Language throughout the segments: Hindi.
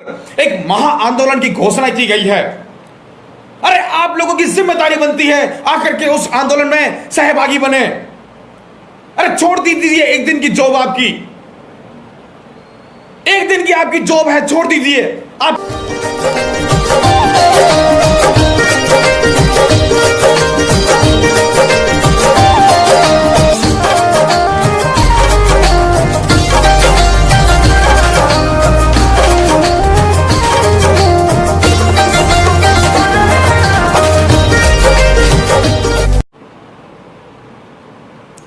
एक महा आंदोलन की घोषणा की गई है। अरे आप लोगों की जिम्मेदारी बनती है आकर के उस आंदोलन में सहभागी बने। अरे छोड़ दीजिए एक दिन की जॉब, आपकी एक दिन की आपकी जॉब है, छोड़ दीजिए आप।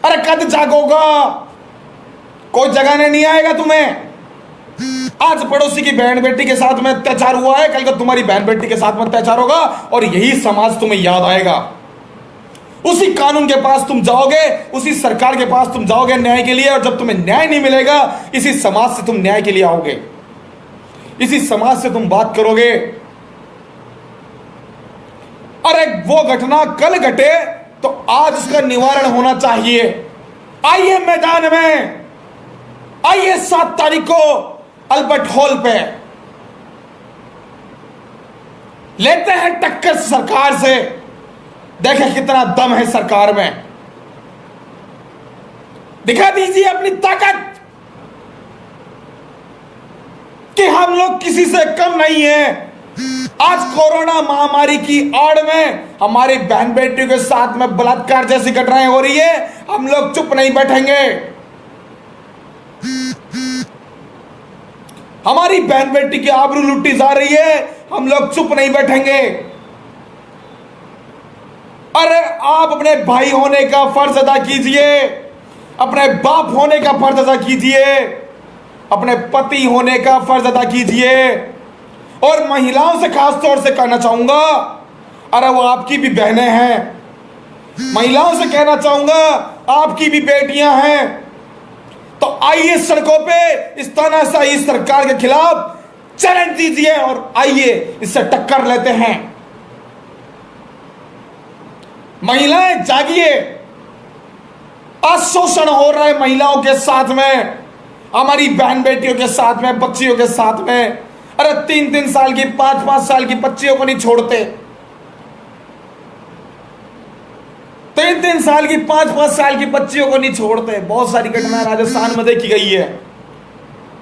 अरे कद जागोगा, कोई जगाने नहीं आएगा तुम्हें। आज पड़ोसी की बहन बेटी के साथ में अत्याचार हुआ है, कल को तुम्हारी बहन बेटी के साथ में अत्याचार होगा और यही समाज तुम्हें याद आएगा। उसी कानून के पास तुम जाओगे, उसी सरकार के पास तुम जाओगे न्याय के लिए, और जब तुम्हें न्याय नहीं मिलेगा इसी समाज से तुम न्याय के लिए आओगे, इसी समाज से तुम बात करोगे। अरे वो घटना कल घटे तो आज उसका निवारण होना चाहिए। आइए मैदान में, आइए 7 तारीख को अल्बर्ट हॉल पे, लेते हैं टक्कर सरकार से। देखें कितना दम है सरकार में, दिखा दीजिए अपनी ताकत कि हम लोग किसी से कम नहीं है। आज कोरोना महामारी की आड़ में हमारी बहन बेटियों के साथ में बलात्कार जैसी घटनाएं हो रही है, हम लोग चुप नहीं बैठेंगे। हमारी बहन बेटी की आबरू लूटी जा रही है, हम लोग चुप नहीं बैठेंगे। अरे आप अपने भाई होने का फर्ज अदा कीजिए, अपने बाप होने का फर्ज अदा कीजिए, अपने पति होने का फर्ज अदा कीजिए। और महिलाओं से खास तौर से कहना चाहूंगा, अरे वो आपकी भी बहनें हैं, महिलाओं से कहना चाहूंगा आपकी भी बेटियां हैं। तो आइए सड़कों पे इस तानाशाही सरकार के खिलाफ चैलेंज दीजिए और आइए इससे टक्कर लेते हैं। महिलाएं जागिए, आज शोषण हो रहा है महिलाओं के साथ में, हमारी बहन बेटियों के साथ में, बच्चियों के साथ में। अरे 3-3 साल की, 5-5 साल की बच्चियों को नहीं छोड़ते, 3-3 साल की, 5-5 साल की बच्चियों को नहीं छोड़ते। बहुत सारी घटनाएं राजस्थान में देखी गई है,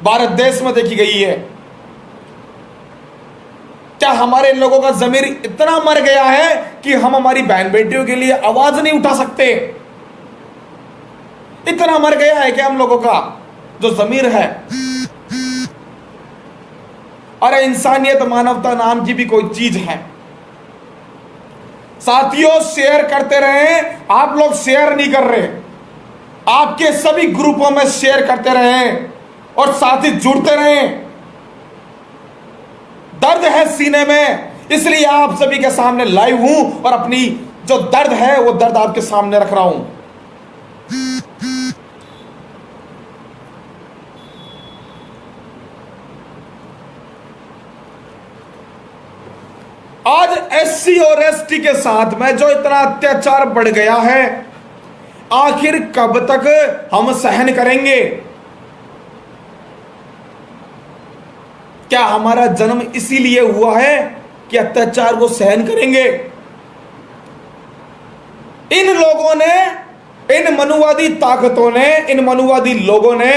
भारत देश में देखी गई है। क्या हमारे लोगों का ज़मीर इतना मर गया है कि हम हमारी बहन बेटियों के लिए आवाज नहीं उठा सकते? इतना मर गया है कि हम लोगों का जो ज़मीर है। अरे इंसानियत, मानवता नाम की भी कोई चीज है। साथियों शेयर करते रहें, आप लोग शेयर नहीं कर रहे, आपके सभी ग्रुपों में शेयर करते रहें और साथ ही जुड़ते रहें। दर्द है सीने में, इसलिए आप सभी के सामने लाइव हूं और अपनी जो दर्द है वो दर्द आपके सामने रख रहा हूं। आज एससी और एसटी के साथ में जो इतना अत्याचार बढ़ गया है, आखिर कब तक हम सहन करेंगे? क्या हमारा जन्म इसीलिए हुआ है कि अत्याचार को सहन करेंगे? इन लोगों ने, इन मनुवादी ताकतों ने, इन मनुवादी लोगों ने,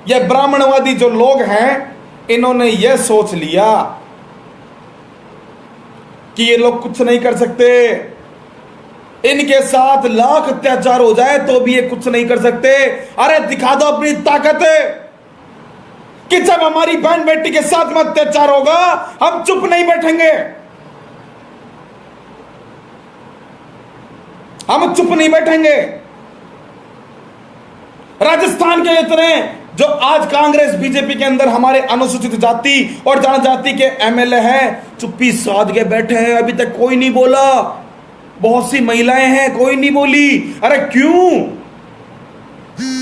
ये ब्राह्मणवादी जो लोग हैं, इन्होंने ये सोच लिया कि ये लोग कुछ नहीं कर सकते, इनके साथ लाख अत्याचार हो जाए तो भी ये कुछ नहीं कर सकते। अरे दिखा दो अपनी ताकत कि जब हमारी बहन बेटी के साथ में अत्याचार होगा हम चुप नहीं बैठेंगे, हम चुप नहीं बैठेंगे। राजस्थान के इतने जो आज कांग्रेस बीजेपी के अंदर हमारे अनुसूचित जाति और जनजाति के एमएलए हैं, चुप्पी साध के बैठे हैं, अभी तक कोई नहीं बोला। बहुत सी महिलाएं हैं, कोई नहीं बोली। अरे क्यों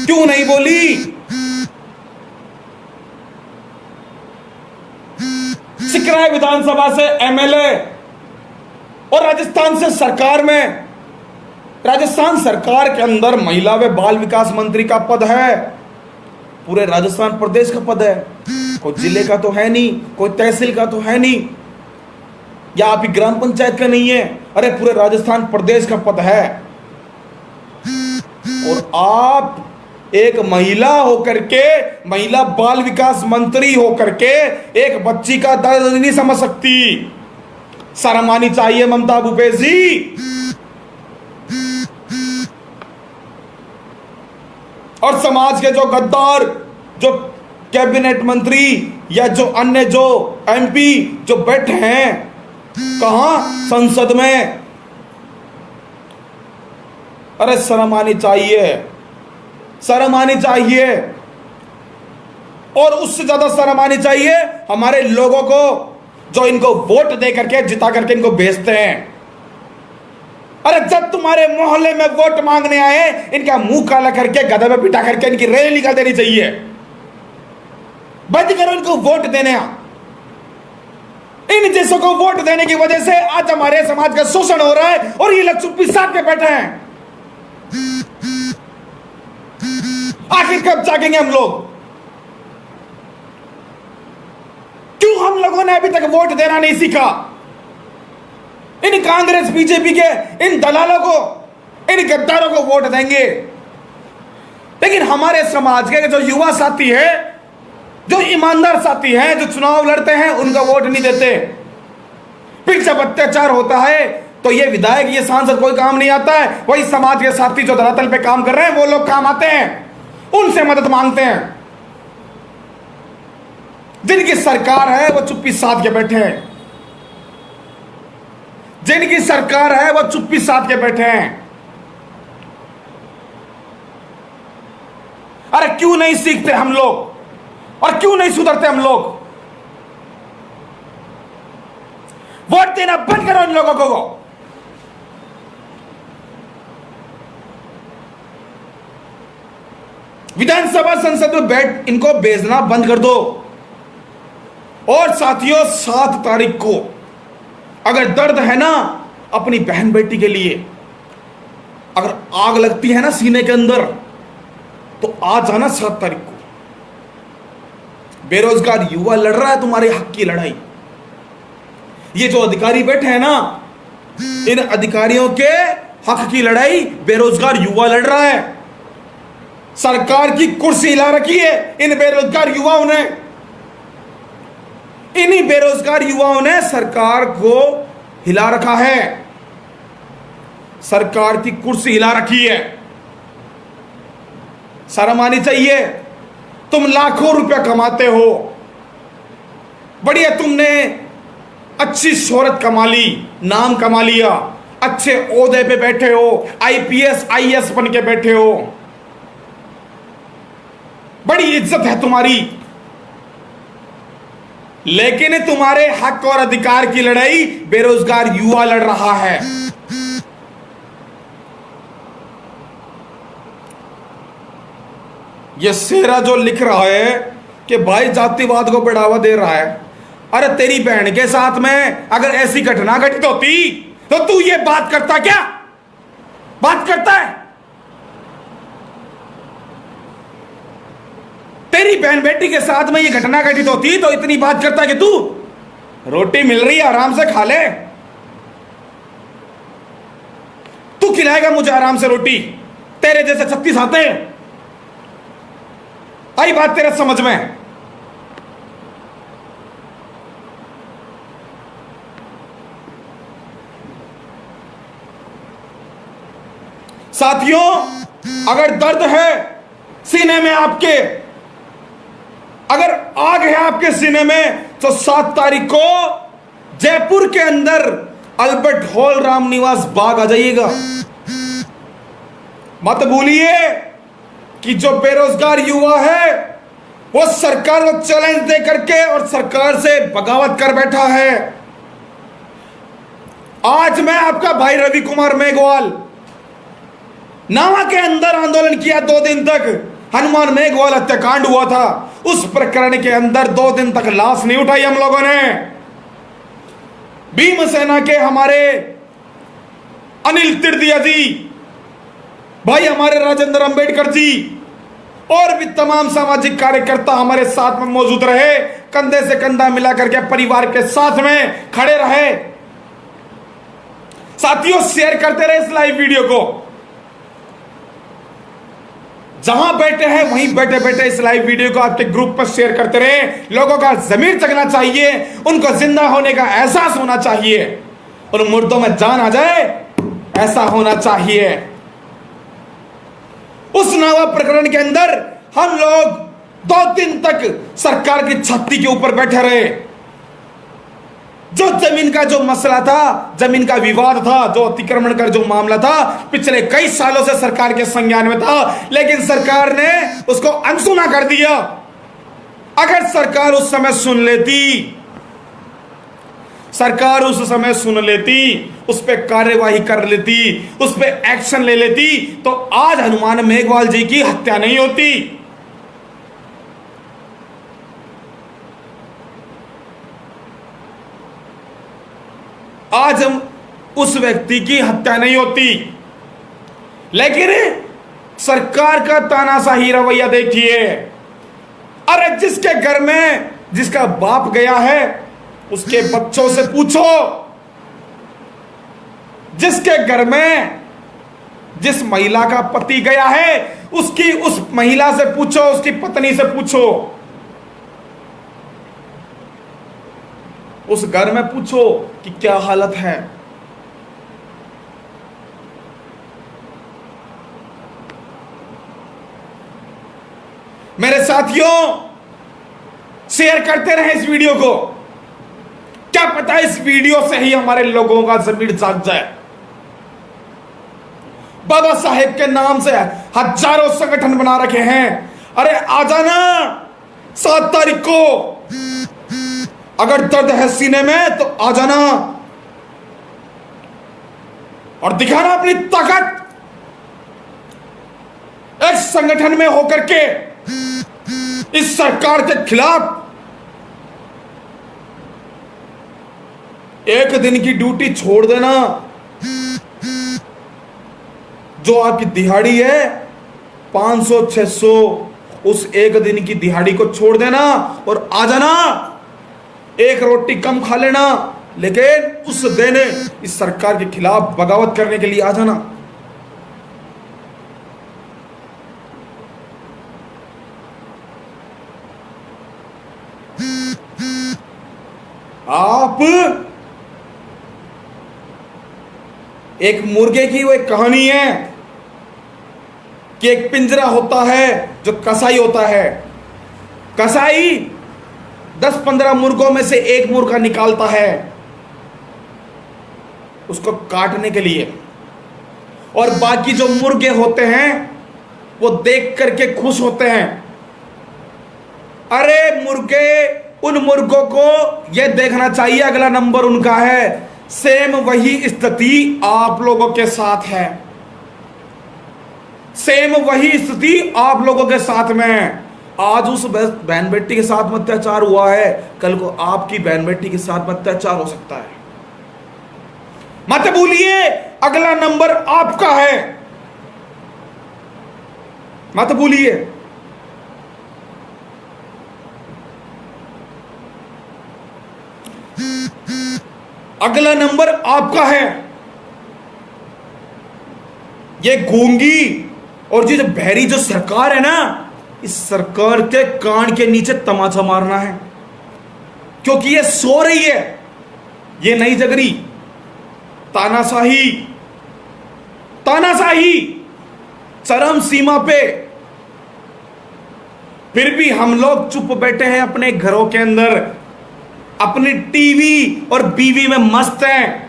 क्यों नहीं बोली? सिकराय विधानसभा से एमएलए और राजस्थान से सरकार में, राजस्थान सरकार के अंदर महिला व बाल विकास मंत्री का पद है, पूरे राजस्थान प्रदेश का पद है। कोई जिले का तो है नहीं, कोई तहसील का तो है नहीं, या आपकी ग्राम पंचायत का नहीं है, अरे पूरे राजस्थान प्रदेश का पद है। और आप एक महिला होकर के, महिला बाल विकास मंत्री होकर के एक बच्ची का दर्द नहीं समझ सकती। शर्म आनी चाहिए ममता भूपेश जी। और समाज के जो गद्दार, जो कैबिनेट मंत्री या जो अन्य जो एमपी जो बैठे हैं कहां, संसद में, अरे शर्म आनी चाहिए, शर्म आनी चाहिए। और उससे ज्यादा शर्म आनी चाहिए हमारे लोगों को जो इनको वोट दे करके जिता करके इनको भेजते हैं। अरे जब तुम्हारे मोहल्ले में वोट मांगने आए, इनका मुंह काला करके गधे पे बिठा करके इनकी रैली निकाल देनी चाहिए। बंद करो इनको वोट देने। इन जैसों को वोट देने की वजह से आज हमारे समाज का शोषण हो रहा है और ये लोग चुप्पी साध के बैठे हैं। आखिर कब जागेंगे हम लोग? क्यों हम लोगों ने अभी तक वोट देना नहीं सीखा? इन कांग्रेस बीजेपी के इन दलालों को, इन गद्दारों को वोट देंगे, लेकिन हमारे समाज के जो युवा साथी है, जो ईमानदार साथी हैं, जो चुनाव लड़ते हैं, उनका वोट नहीं देते। फिर जब अत्याचार होता है तो ये विधायक, ये सांसद कोई काम नहीं आता है। वही समाज के साथी जो धरातल पे काम कर रहे हैं वो लोग काम आते हैं, उनसे मदद मांगते हैं। जिनकी सरकार है वो चुप्पी साध के बैठे हैं, जिनकी सरकार है वो चुप्पी साध के बैठे हैं। अरे क्यों नहीं सीखते हम लोग और क्यों नहीं सुधरते हम लोग? वोट देना बंद करो इन लोगों को। विधानसभा संसद में बैठ इनको भेजना बंद कर दो। और साथियों, 7 तारीख को अगर दर्द है ना अपनी बहन बेटी के लिए, अगर आग लगती है ना सीने के अंदर, तो आ जाना 7 तारीख को। बेरोजगार युवा लड़ रहा है तुम्हारे हक की लड़ाई। ये जो अधिकारी बैठे हैं ना, इन अधिकारियों के हक की लड़ाई बेरोजगार युवा लड़ रहा है। सरकार की कुर्सी हिला रखी है इन बेरोजगार युवाओं ने। इन्हीं बेरोजगार युवाओं ने सरकार को हिला रखा है, सरकार की कुर्सी हिला रखी है। शर्म आनी चाहिए। तुम लाखों रुपया कमाते हो, बढ़िया, तुमने अच्छी शोहरत कमा ली, नाम कमा लिया, अच्छे ओहदे पे बैठे हो, आईपीएस आईएएस बन के बैठे हो, बड़ी इज्जत है तुम्हारी। लेकिन तुम्हारे हक और अधिकार की लड़ाई बेरोजगार युवा लड़ रहा है। ये शेरा जो लिख रहा है कि भाई जातिवाद को बढ़ावा दे रहा है, अरे तेरी बहन के साथ में अगर ऐसी घटना घटित होती तो तू ये बात करता क्या? बात करता है? तेरी बहन बेटी के साथ में ये घटना घटित होती तो इतनी बात करता कि तू रोटी मिल रही है आराम से खा ले, तू खिलाएगा मुझे आराम से रोटी, तेरे जैसे 36 आते हैं। आई बात तेरे समझ में? साथियों, अगर दर्द है सीने में आपके, अगर आग है आपके सीने में, तो 7 तारीख को जयपुर के अंदर अल्बर्ट हॉल रामनिवास बाग आ जाइएगा। मत भूलिए कि जो बेरोजगार युवा है वो सरकार को चैलेंज दे करके और सरकार से बगावत कर बैठा है। आज मैं आपका भाई रवि कुमार मेघवाल नावा के अंदर आंदोलन किया 2 दिन तक। हनुमान मेघवाल हत्याकांड हुआ था, उस प्रकरण के अंदर 2 दिन तक लाश नहीं उठाई हम लोगों ने। भीमसेना के हमारे अनिल तिर्दिया जी, भाई हमारे राजेंद्र अंबेडकर जी, और भी तमाम सामाजिक कार्यकर्ता हमारे साथ में मौजूद रहे, कंधे से कंधा मिला करके परिवार के साथ में खड़े रहे। साथियों, शेयर करते रहे इस लाइव वीडियो को। जहां बैठे हैं वहीं बैठे बैठे इस लाइव वीडियो को आपके ग्रुप पर शेयर करते रहे। लोगों का ज़मीर जगना चाहिए, उनको जिंदा होने का एहसास होना चाहिए, उन मुर्दों में जान आ जाए, ऐसा होना चाहिए। उस नावा प्रकरण के अंदर हम लोग 2 दिन तक सरकार की छत्ती के ऊपर बैठे रहे। जो जमीन का जो मसला था, जमीन का विवाद था, जो अतिक्रमण का जो मामला था, पिछले कई सालों से सरकार के संज्ञान में था, लेकिन सरकार ने उसको अनसुना कर दिया। अगर सरकार उस समय सुन लेती, सरकार उस समय सुन लेती, उस पर कार्यवाही कर लेती, उस पर एक्शन ले लेती, तो आज हनुमान मेघवाल जी की हत्या नहीं होती। आज हम उस व्यक्ति की हत्या नहीं होती। लेकिन सरकार का तानाशाही रवैया देखिए। अरे जिसके घर में जिसका बाप गया है उसके बच्चों से पूछो, जिसके घर में जिस महिला का पति गया है उसकी उस महिला से पूछो, उसकी पत्नी से पूछो, उस घर में पूछो कि क्या हालत है। मेरे साथियों, शेयर करते रहे इस वीडियो को। क्या पता इस वीडियो से ही हमारे लोगों का ज़मीर जाग जाए। बाबा साहेब के नाम से हजारों संगठन बना रखे हैं। अरे आ जाना 7 तारीख को, अगर दर्द है सीने में तो आ जाना और दिखाना अपनी ताकत। एक संगठन में होकर के इस सरकार के खिलाफ एक दिन की ड्यूटी छोड़ देना। जो आपकी दिहाड़ी है 500-600, उस एक दिन की दिहाड़ी को छोड़ देना और आ जाना। एक रोटी कम खा लेना, लेकिन उस दिन इस सरकार के खिलाफ बगावत करने के लिए आ जाना। आप एक मुर्गे की वो एक कहानी है कि एक पिंजरा होता है जो कसाई होता है। कसाई 10-15 मुर्गों में से एक मुर्गा निकालता है उसको काटने के लिए, और बाकी जो मुर्गे होते हैं वो देख करके खुश होते हैं। अरे मुर्गे, उन मुर्गों को यह देखना चाहिए अगला नंबर उनका है। सेम वही स्थिति आप लोगों के साथ है, सेम वही स्थिति आप लोगों के साथ में है। आज उस बहन बेटी के साथ में अत्याचार हुआ है, कल को आपकी बहन बेटी के साथ में अत्याचार हो सकता है। मत भूलिए अगला नंबर आपका है, मत भूलिए। अगला नंबर आपका है। ये गूंगी और जो बहरी जो सरकार है ना, इस सरकार के कान के नीचे तमाचा मारना है, क्योंकि ये सो रही है, ये नहीं जग रही। तानाशाही, तानाशाही चरम सीमा पे। फिर भी हम लोग चुप बैठे हैं अपने घरों के अंदर, अपनी टीवी और बीवी में मस्त हैं।